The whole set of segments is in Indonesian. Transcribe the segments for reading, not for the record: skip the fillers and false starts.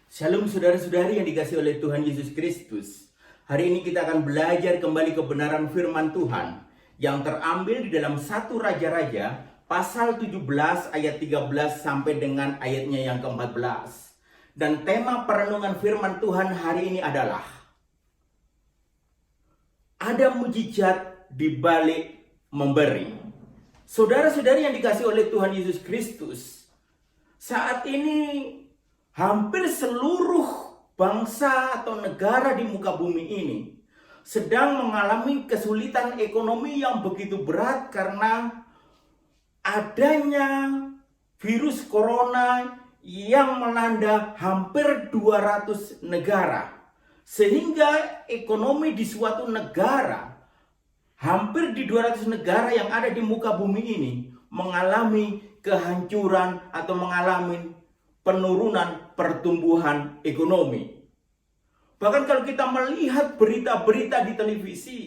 Shalom saudara-saudari yang dikasihi oleh Tuhan Yesus Kristus. Hari ini kita akan belajar kembali kebenaran firman Tuhan yang terambil di dalam 1 Raja-Raja pasal 17 ayat 13 sampai dengan ayatnya yang ke-14. Dan tema perenungan firman Tuhan hari ini adalah ada mujizat di balik memberi. Saudara-saudari yang dikasihi oleh Tuhan Yesus Kristus, saat ini hampir seluruh bangsa atau negara di muka bumi ini sedang mengalami kesulitan ekonomi yang begitu berat karena adanya virus corona yang melanda hampir 200 negara. Sehingga ekonomi di suatu negara, hampir di 200 negara yang ada di muka bumi ini mengalami kehancuran atau mengalami penurunan pertumbuhan ekonomi. Bahkan kalau kita melihat berita-berita di televisi,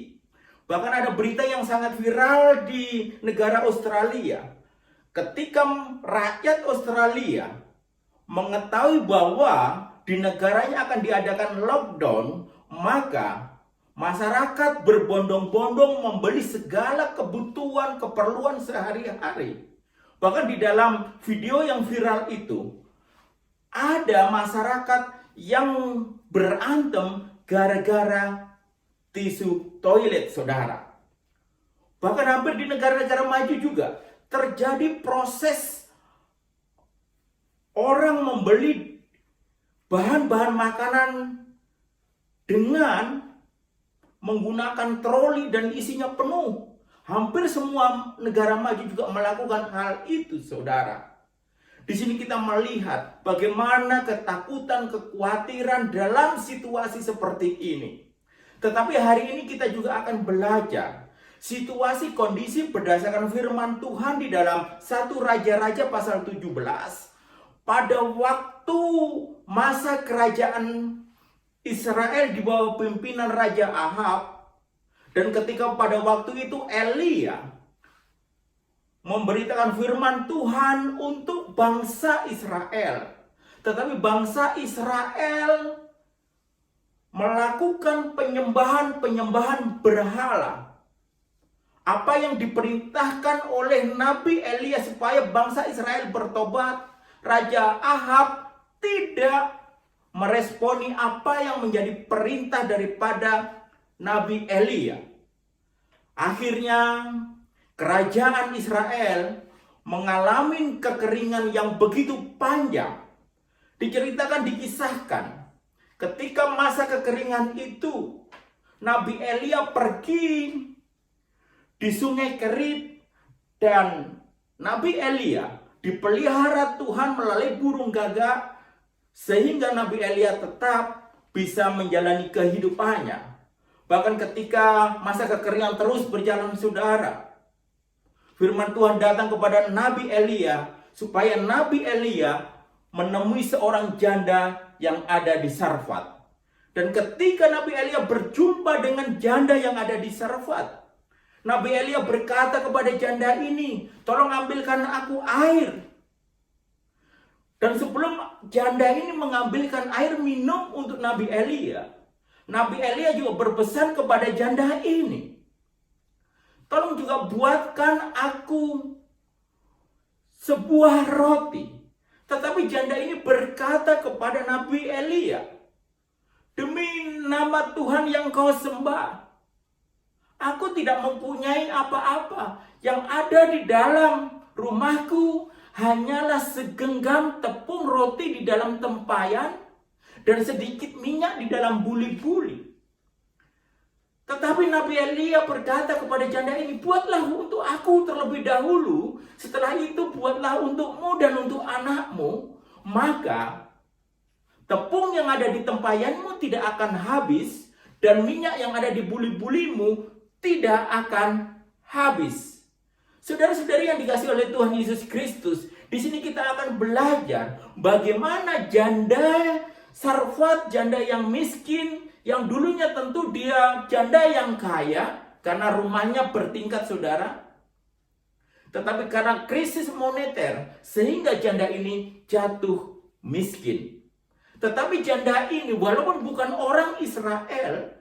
bahkan ada berita yang sangat viral di negara Australia. Ketika rakyat Australia mengetahui bahwa di negaranya akan diadakan lockdown, maka masyarakat berbondong-bondong membeli segala kebutuhan, keperluan sehari-hari. Bahkan di dalam video yang viral itu, ada masyarakat yang berantem gara-gara tisu toilet, saudara. Bahkan hampir di negara-negara maju juga terjadi proses orang membeli bahan-bahan makanan dengan menggunakan troli dan isinya penuh. Hampir semua negara maju juga melakukan hal itu, saudara. Di sini kita melihat bagaimana ketakutan, kekhawatiran dalam situasi seperti ini. Tetapi hari ini kita juga akan belajar situasi kondisi berdasarkan firman Tuhan di dalam 1 Raja-Raja pasal 17. Pada waktu masa kerajaan Israel di bawah pimpinan Raja Ahab, dan ketika pada waktu itu Elia memberitakan firman Tuhan untuk bangsa Israel. Tetapi bangsa Israel melakukan penyembahan berhala. Apa yang diperintahkan oleh Nabi Elia supaya bangsa Israel bertobat, Raja Ahab tidak meresponi apa yang menjadi perintah daripada Nabi Elia. Akhirnya kerajaan Israel mengalami kekeringan yang begitu panjang. Diceritakan, dikisahkan, ketika masa kekeringan itu, Nabi Elia pergi di sungai Kerit, dan Nabi Elia dipelihara Tuhan melalui burung gagak, sehingga Nabi Elia tetap bisa menjalani kehidupannya. Bahkan ketika masa kekeringan terus berjalan, saudara, firman Tuhan datang kepada Nabi Elia supaya Nabi Elia menemui seorang janda yang ada di Sarfat. Dan ketika Nabi Elia berjumpa dengan janda yang ada di Sarfat, Nabi Elia berkata kepada janda ini, "Tolong ambilkan aku air." Dan sebelum janda ini mengambilkan air minum untuk Nabi Elia, Nabi Elia juga berpesan kepada janda ini, "Tolong juga buatkan aku sebuah roti." Tetapi janda ini berkata kepada Nabi Elia, "Demi nama Tuhan yang kau sembah, aku tidak mempunyai apa-apa. Yang ada di dalam rumahku hanyalah segenggam tepung roti di dalam tempayan dan sedikit minyak di dalam buli-buli." Tetapi Nabi Elia berkata kepada janda ini, "Buatlah untuk aku terlebih dahulu, setelah itu buatlah untukmu dan untuk anakmu, maka tepung yang ada di tempayanmu tidak akan habis, dan minyak yang ada di buli-bulimu tidak akan habis." Saudara-saudari yang dikasihi oleh Tuhan Yesus Kristus, di sini kita akan belajar bagaimana janda Sarfat, janda yang miskin, yang dulunya tentu dia janda yang kaya karena rumahnya bertingkat, saudara. Tetapi karena krisis moneter, sehingga janda ini jatuh miskin. Tetapi janda ini walaupun bukan orang Israel,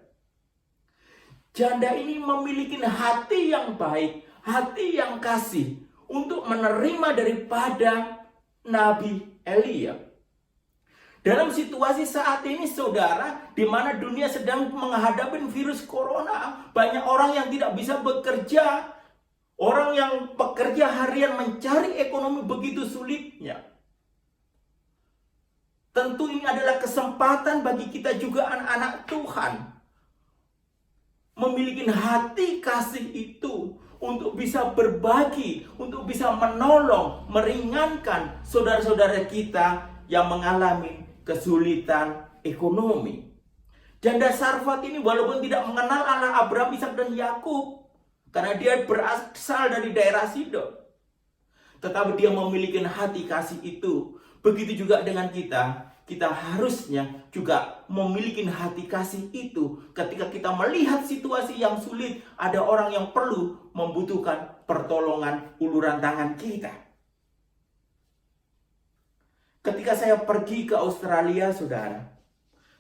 janda ini memiliki hati yang baik, hati yang kasih untuk menerima daripada Nabi Elia. Dalam situasi saat ini saudara, di mana dunia sedang menghadapi virus corona, banyak orang yang tidak bisa bekerja, orang yang bekerja harian mencari ekonomi begitu sulitnya. Tentu ini adalah kesempatan bagi kita juga anak-anak Tuhan memiliki hati kasih itu untuk bisa berbagi, untuk bisa menolong, meringankan saudara-saudara kita yang mengalami kesulitan ekonomi. Janda Sarfat ini walaupun tidak mengenal Allah Abraham, Ishak dan Yakub karena dia berasal dari daerah Sidon, tetapi dia memiliki hati kasih itu. Begitu juga dengan kita. Kita harusnya juga memiliki hati kasih itu ketika kita melihat situasi yang sulit, ada orang yang perlu membutuhkan pertolongan uluran tangan kita. Ketika saya pergi ke Australia, saudara,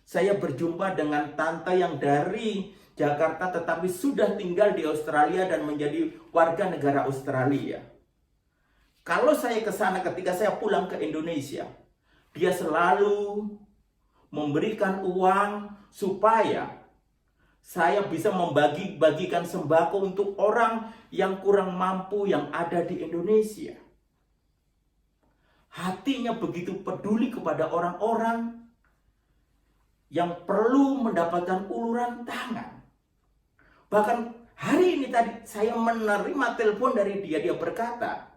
saya berjumpa dengan tante yang dari Jakarta tetapi sudah tinggal di Australia dan menjadi warga negara Australia. Kalau saya ke sana ketika saya pulang ke Indonesia, dia selalu memberikan uang supaya saya bisa membagi-bagikan sembako untuk orang yang kurang mampu yang ada di Indonesia. Hatinya begitu peduli kepada orang-orang yang perlu mendapatkan uluran tangan. Bahkan hari ini tadi saya menerima telepon dari dia, dia berkata,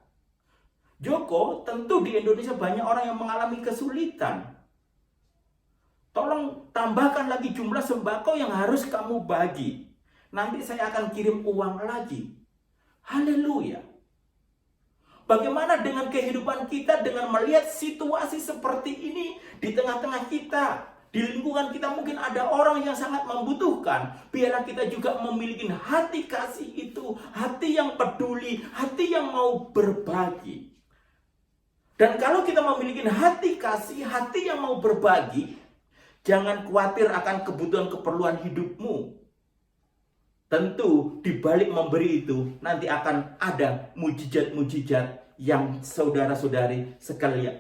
Joko, tentu di Indonesia banyak orang yang mengalami kesulitan. Tolong tambahkan lagi jumlah sembako yang harus kamu bagi. Nanti saya akan kirim uang lagi. Haleluya. Bagaimana dengan kehidupan kita dengan melihat situasi seperti ini di tengah-tengah kita? Di lingkungan kita mungkin ada orang yang sangat membutuhkan. Biarlah kita juga memiliki hati kasih itu. Hati yang peduli, hati yang mau berbagi. Dan kalau kita memiliki hati kasih, hati yang mau berbagi, jangan khawatir akan kebutuhan keperluan hidupmu. Tentu di balik memberi itu nanti akan ada mujizat-mujizat yang saudara-saudari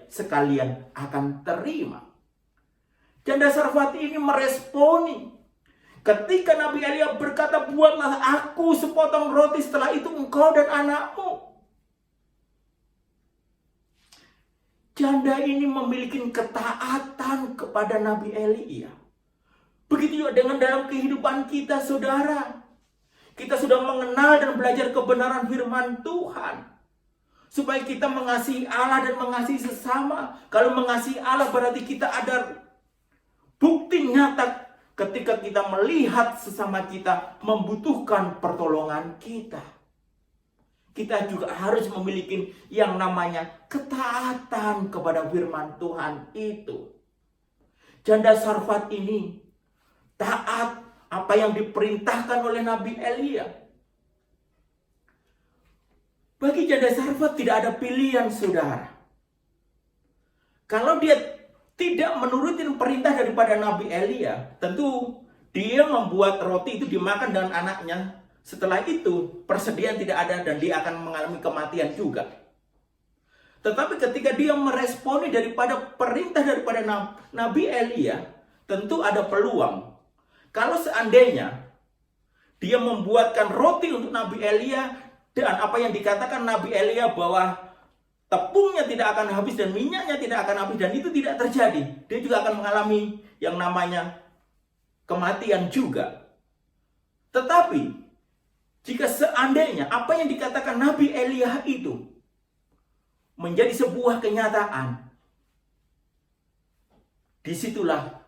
sekalian akan terima. Janda Sarfat ini meresponi. Ketika Nabi Elia berkata, buatlah aku sepotong roti, setelah itu engkau dan anakmu. Janda ini memiliki ketaatan kepada Nabi Elia. Begitu juga dengan dalam kehidupan kita, saudara. Kita sudah mengenal dan belajar kebenaran firman Tuhan. Supaya kita mengasihi Allah dan mengasihi sesama. Kalau mengasihi Allah berarti kita ada bukti nyata ketika kita melihat sesama kita membutuhkan pertolongan kita. Kita juga harus memiliki yang namanya ketaatan kepada firman Tuhan itu. Janda Sarfat ini taat apa yang diperintahkan oleh Nabi Elia. Bagi janda Sarfat tidak ada pilihan, saudara. Kalau dia tidak menuruti perintah daripada Nabi Elia, tentu dia membuat roti itu dimakan dengan anaknya. Setelah itu persediaan tidak ada dan dia akan mengalami kematian juga. Tetapi ketika dia meresponi daripada perintah daripada Nabi Elia, tentu ada peluang. Kalau seandainya dia membuatkan roti untuk Nabi Elia, dan apa yang dikatakan Nabi Elia bahwa tepungnya tidak akan habis dan minyaknya tidak akan habis, dan itu tidak terjadi, dia juga akan mengalami yang namanya kematian juga. Tetapi jika seandainya apa yang dikatakan Nabi Elia itu menjadi sebuah kenyataan, disitulah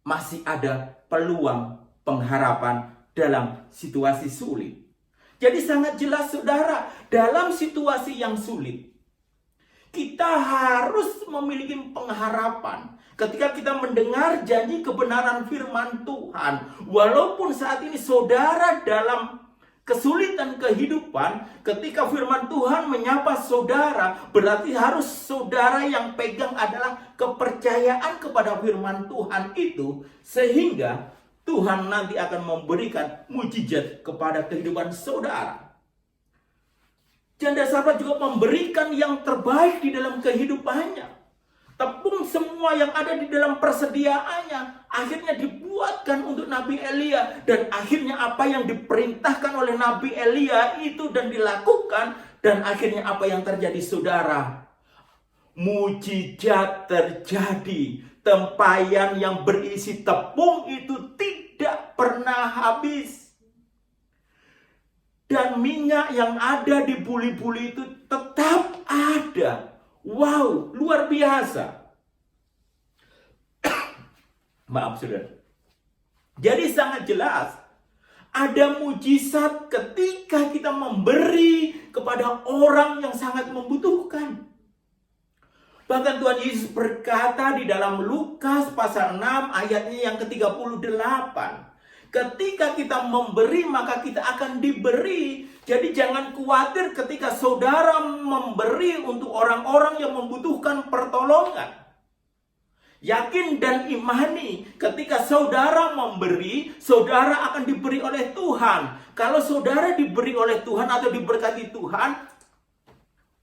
masih ada peluang pengharapan dalam situasi sulit. Jadi sangat jelas, saudara, dalam situasi yang sulit, kita harus memiliki pengharapan. Ketika kita mendengar janji kebenaran firman Tuhan, walaupun saat ini saudara dalam kesulitan kehidupan, ketika firman Tuhan menyapa saudara, berarti harus saudara yang pegang adalah kepercayaan kepada firman Tuhan itu, sehingga Tuhan nanti akan memberikan mujizat kepada kehidupan saudara. Janda Sarfat juga memberikan yang terbaik di dalam kehidupannya. Tepung semua yang ada di dalam persediaannya akhirnya dibuatkan untuk Nabi Elia. Dan akhirnya apa yang diperintahkan oleh Nabi Elia itu dan dilakukan. Dan akhirnya apa yang terjadi saudara? Mujizat terjadi. Tempayan yang berisi tepung itu tidak pernah habis. Dan minyak yang ada di buli-buli itu tetap ada. Wow, luar biasa. Maaf saudara. Jadi sangat jelas, ada mujizat ketika kita memberi kepada orang yang sangat membutuhkan. Bahkan Tuhan Yesus berkata di dalam Lukas pasal 6 ayatnya yang ke-38. Ketika kita memberi, maka kita akan diberi. Jadi jangan khawatir ketika saudara memberi untuk orang-orang yang membutuhkan pertolongan. Yakin dan imani, ketika saudara memberi, saudara akan diberi oleh Tuhan. Kalau saudara diberi oleh Tuhan atau diberkati Tuhan,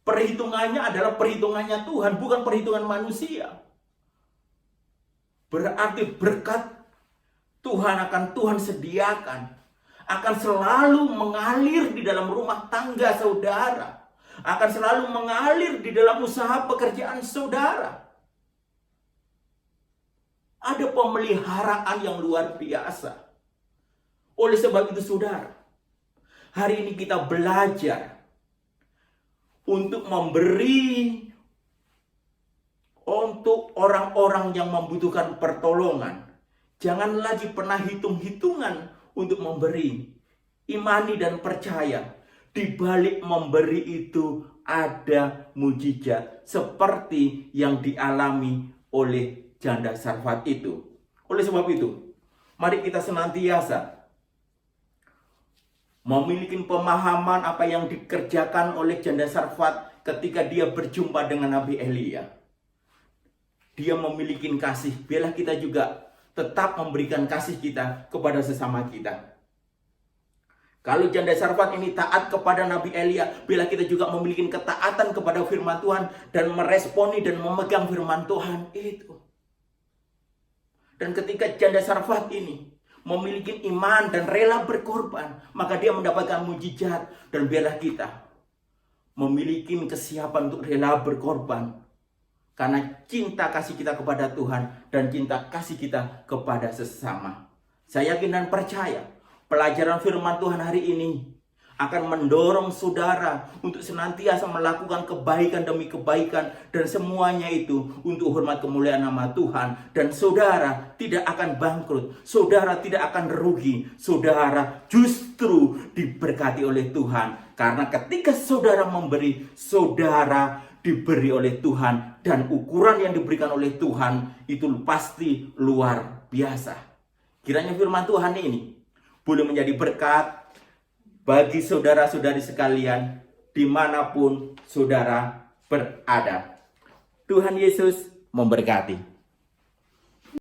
perhitungannya adalah perhitungannya Tuhan, bukan perhitungan manusia. Berarti berkat Tuhan sediakan, akan selalu mengalir di dalam rumah tangga saudara, akan selalu mengalir di dalam usaha pekerjaan saudara. Ada pemeliharaan yang luar biasa. Oleh sebab itu saudara, hari ini kita belajar untuk memberi untuk orang-orang yang membutuhkan pertolongan. Jangan lagi pernah hitung-hitungan untuk memberi. Imani dan percaya. Di balik memberi itu ada mujizat. Seperti yang dialami oleh janda Sarfat itu. Oleh sebab itu, mari kita senantiasa memiliki pemahaman apa yang dikerjakan oleh janda Sarfat ketika dia berjumpa dengan Nabi Elia. Dia memiliki kasih. Biarlah kita juga tetap memberikan kasih kita kepada sesama kita. Kalau janda Sarfat ini taat kepada Nabi Elia, bila kita juga memiliki ketaatan kepada firman Tuhan dan meresponi dan memegang firman Tuhan itu. Dan ketika janda Sarfat ini memiliki iman dan rela berkorban, maka dia mendapatkan mujizat. Dan biarlah kita memiliki kesiapan untuk rela berkorban. Karena cinta kasih kita kepada Tuhan dan cinta kasih kita kepada sesama. Saya yakin dan percaya pelajaran firman Tuhan hari ini akan mendorong saudara untuk senantiasa melakukan kebaikan demi kebaikan. Dan semuanya itu untuk hormat kemuliaan nama Tuhan. Dan saudara tidak akan bangkrut. Saudara tidak akan rugi. Saudara justru diberkati oleh Tuhan. Karena ketika saudara memberi, saudara diberi oleh Tuhan, dan ukuran yang diberikan oleh Tuhan itu pasti luar biasa. Kiranya firman Tuhan ini boleh menjadi berkat bagi saudara-saudari sekalian dimanapun saudara berada. Tuhan Yesus memberkati.